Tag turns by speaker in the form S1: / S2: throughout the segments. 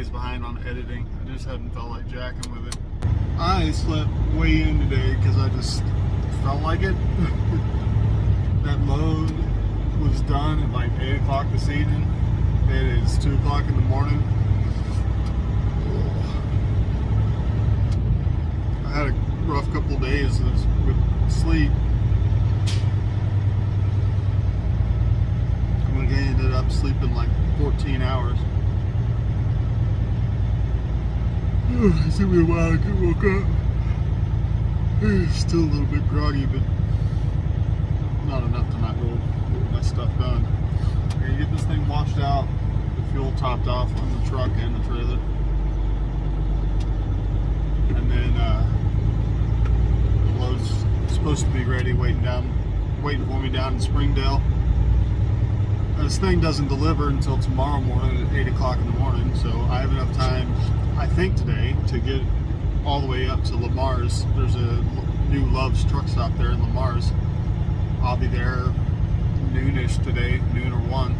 S1: days behind on editing. I just hadn't felt like jacking with it. I slept way in today because I just felt like it. That load was done at like 8 o'clock this evening. It is 2 o'clock in the morning. I had a rough couple of days with sleep. I ended up sleeping like 14 hours. It took me a while to get woke up. Still a little bit groggy, but not enough to not go get my stuff done. I'm gonna get this thing washed out, the fuel topped off on the truck and the trailer. And then the load's supposed to be ready, waiting for me down in Springdale. This thing doesn't deliver until tomorrow morning at 8 o'clock in the morning, so I have enough time, I think, today to get all the way up to Lamar's. There's a new Love's truck stop there in Lamar's. I'll be there noonish today, noon or 1.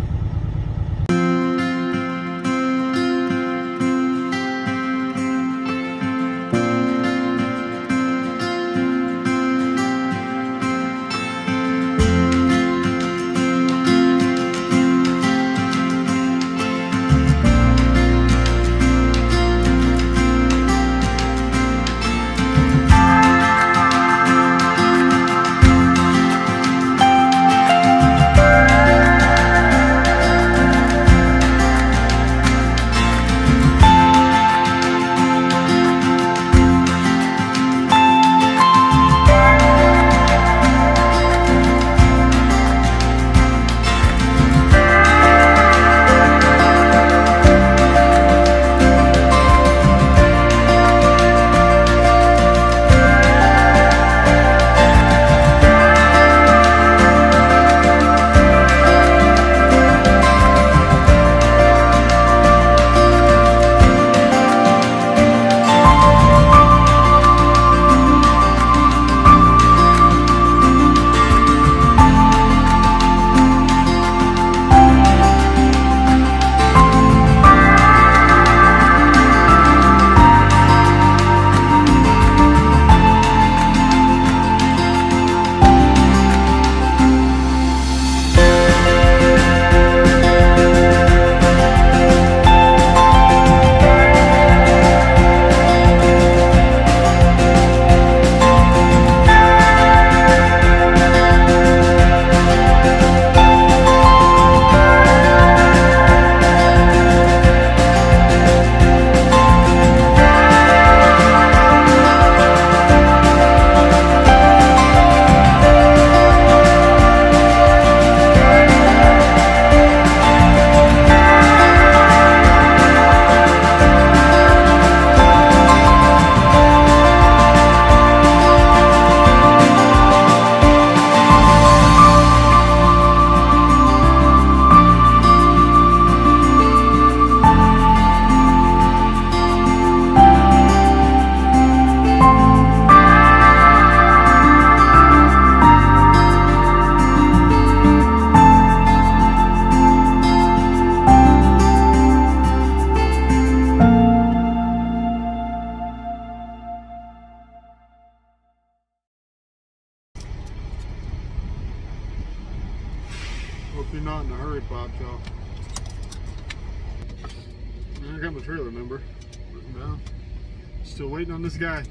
S1: Hope you're not in a hurry, Bob, y'all. I got my trailer number written down. Still waiting on this guy.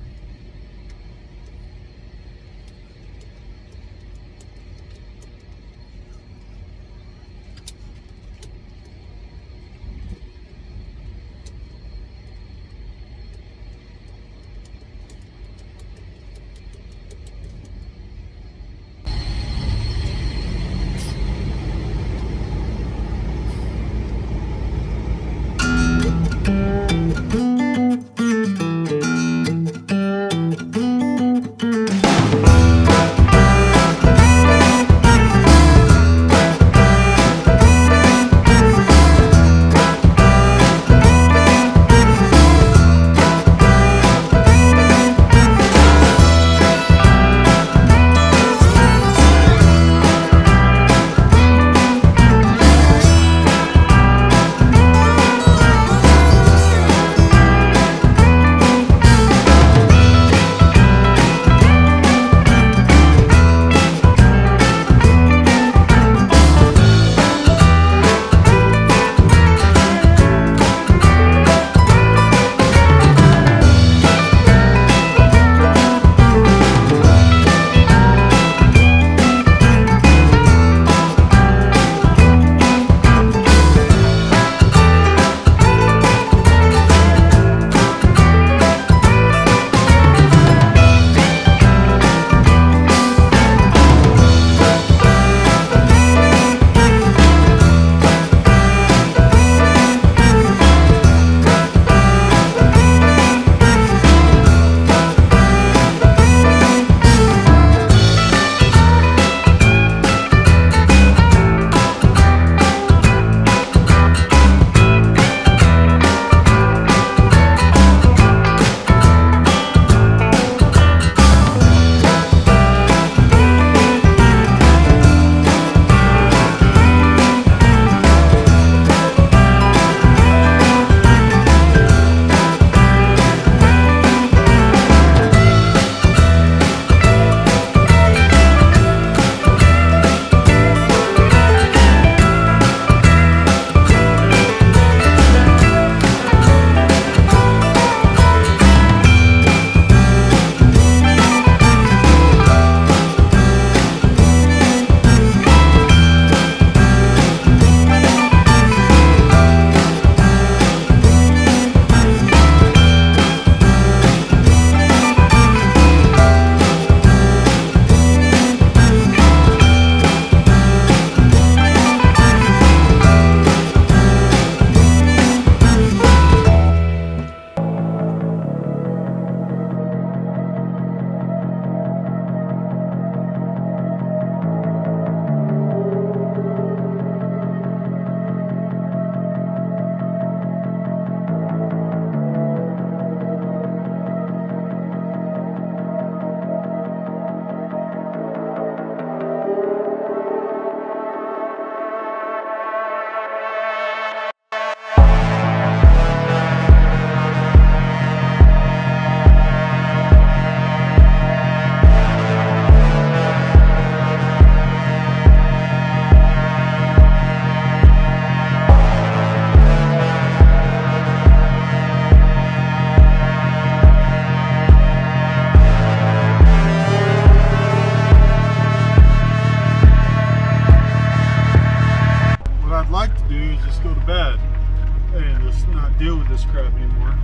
S1: crap anymore.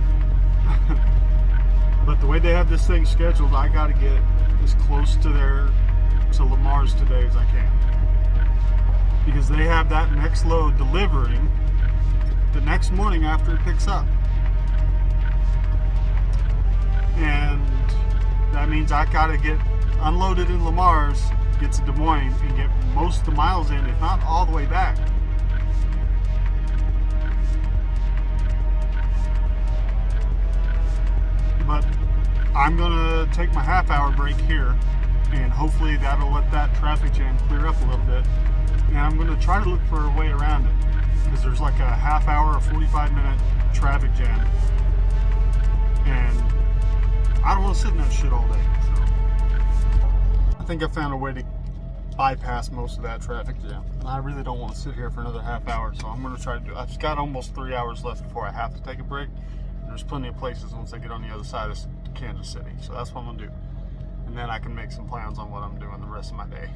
S1: But the way they have this thing scheduled, I got to get as close to Lamar's today as I can, because they have that next load delivering the next morning after it picks up, and that means I got to get unloaded in Lamar's, get to Des Moines, and get most of the miles in, if not all the way back. But I'm gonna take my half-hour break here, and hopefully that'll let that traffic jam clear up a little bit. And I'm gonna try to look for a way around it, because there's like a half-hour or 45-minute traffic jam, and I don't want to sit in that shit all day. So I think I found a way to bypass most of that traffic jam. And I really don't want to sit here for another half hour, so I'm gonna try to do it. I've got almost 3 hours left before I have to take a break. There's plenty of places once I get on the other side of Kansas City. So that's what I'm gonna do. And then I can make some plans on what I'm doing the rest of my day.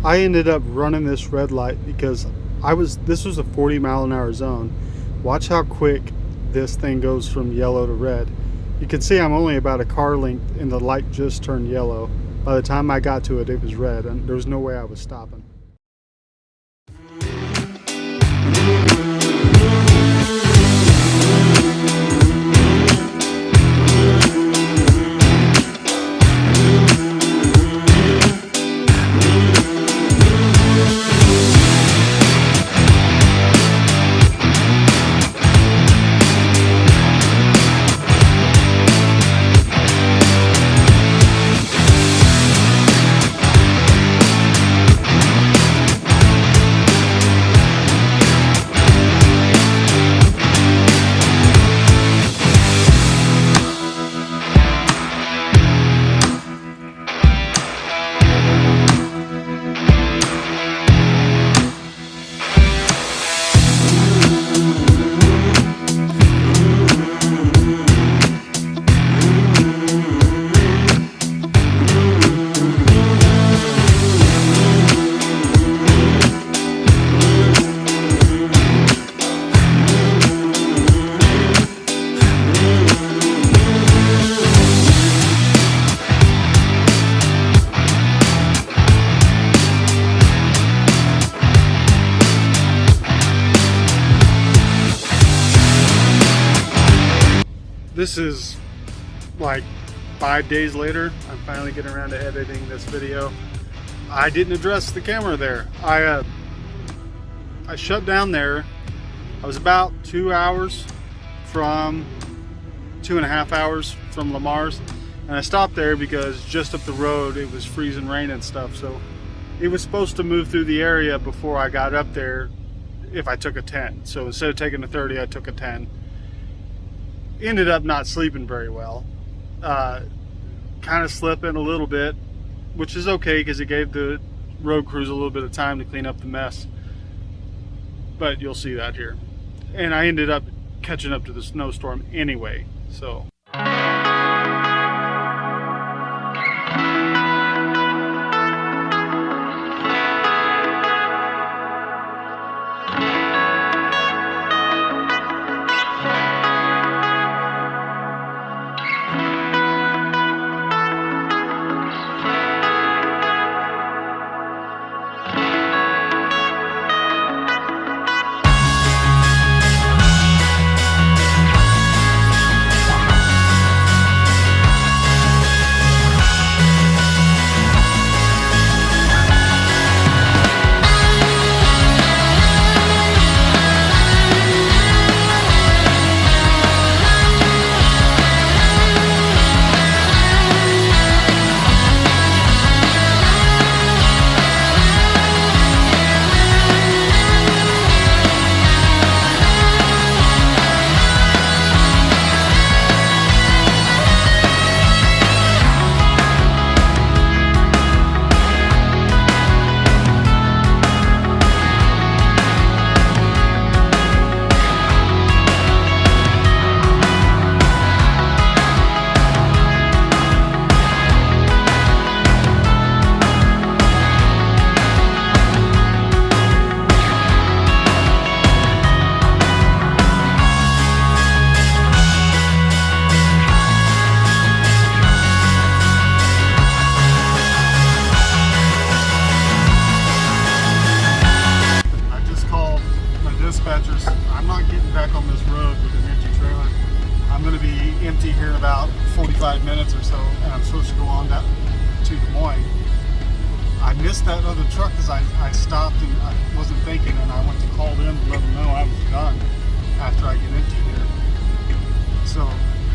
S1: I ended up running this red light because this was a 40-mile-an-hour zone. Watch how quick this thing goes from yellow to red. You can see I'm only about a car length and the light just turned yellow. By the time I got to it, it was red, and there was no way I was stopping. This is like 5 days later. I'm finally getting around to editing this video. I didn't address the camera there. I shut down there. I was about 2 hours from 2.5 hours from Lamar's, and I stopped there because just up the road it was freezing rain and stuff, so it was supposed to move through the area before I got up there if I took a 10. So instead of taking a 30, I took a 10. Ended up not sleeping very well, kind of slipping a little bit, which is okay because it gave the road crews a little bit of time to clean up the mess, but you'll see that here. And I ended up catching up to the snowstorm anyway, so minutes or so, and I'm supposed to go on that to Des Moines. I missed that other truck because I stopped and I wasn't thinking, and I went to call them to let them know I was done after I get empty here. So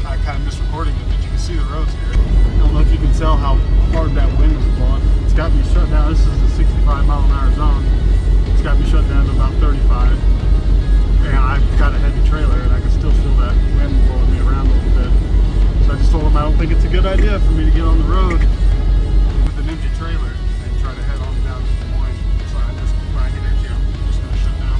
S1: I kind of missed recording it, but you can see the roads here. I don't know if you can tell how hard that wind is blowing. It's got me shut down. This is a 65 mile an hour zone. It's got me shut down to about 35. And I've got a heavy trailer, and I can still feel that wind blowing me around a little bit. So I just told them I don't think it's a good idea for me to get on the road with an empty trailer and try to head on down to Des Moines. So I just, when I get empty, I'm just going to shut down.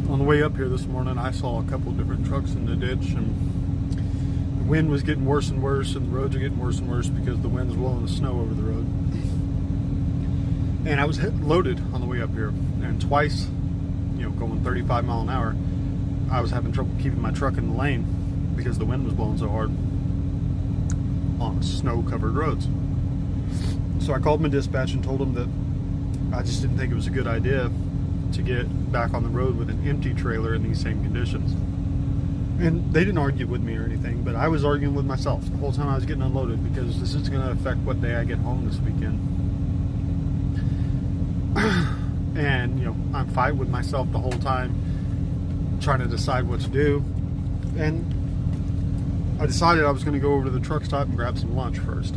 S1: On the way up here this morning, I saw a couple different trucks in the ditch, and the wind was getting worse and worse, and the roads are getting worse and worse because the wind's blowing the snow over the road. And I was loaded on the way up here, and twice, going 35 mile an hour, I was having trouble keeping my truck in the lane because the wind was blowing so hard on snow-covered roads. So I called my dispatch and told them that I just didn't think it was a good idea to get back on the road with an empty trailer in these same conditions. And they didn't argue with me or anything, but I was arguing with myself the whole time I was getting unloaded, because this is going to affect what day I get home this weekend. And I'm fighting with myself the whole time, trying to decide what to do. And I decided I was going to go over to the truck stop and grab some lunch first,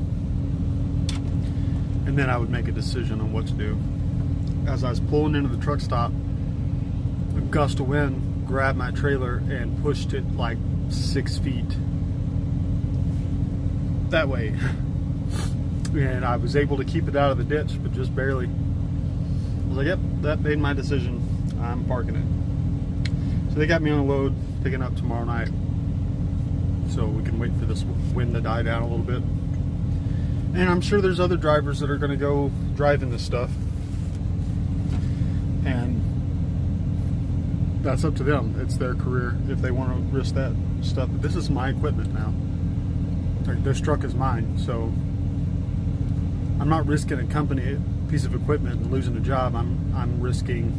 S1: and then I would make a decision on what to do. As I was pulling into the truck stop, a gust of wind grabbed my trailer and pushed it like 6 feet that way. And I was able to keep it out of the ditch, but just barely. I was like, yep, that made my decision. I'm parking it. So they got me on a load, picking up tomorrow night. So we can wait for this wind to die down a little bit. And I'm sure there's other drivers that are going to go driving this stuff. And that's up to them. It's their career if they want to risk that stuff. But this is my equipment now. Like, this truck is mine, so I'm not risking a piece of equipment and losing a job. I'm risking,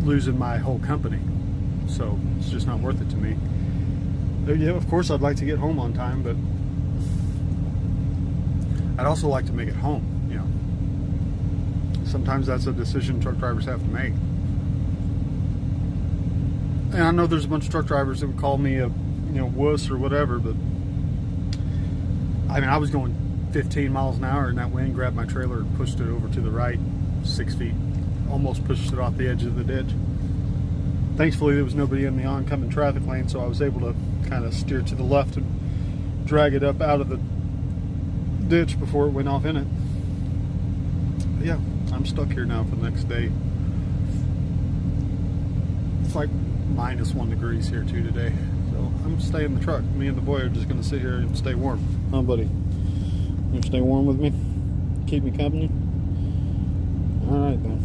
S1: losing my whole company. So it's just not worth it to me. But yeah, of course I'd like to get home on time, but I'd also like to make it home, you know. Sometimes that's a decision truck drivers have to make. And I know there's a bunch of truck drivers that would call me a, you know, wuss or whatever, but I mean, I was going 15 miles an hour and that wind grabbed my trailer and pushed it over to the right 6 feet. Almost pushed it off the edge of the ditch. Thankfully, there was nobody in the oncoming traffic lane, so I was able to kind of steer to the left and drag it up out of the ditch before it went off in it. But yeah, I'm stuck here now for the next day. It's like -1 degrees here too today, so I'm staying in the truck. Me and the boy are just gonna sit here and stay warm. Huh, buddy? You stay warm with me? Keep me company? All right then.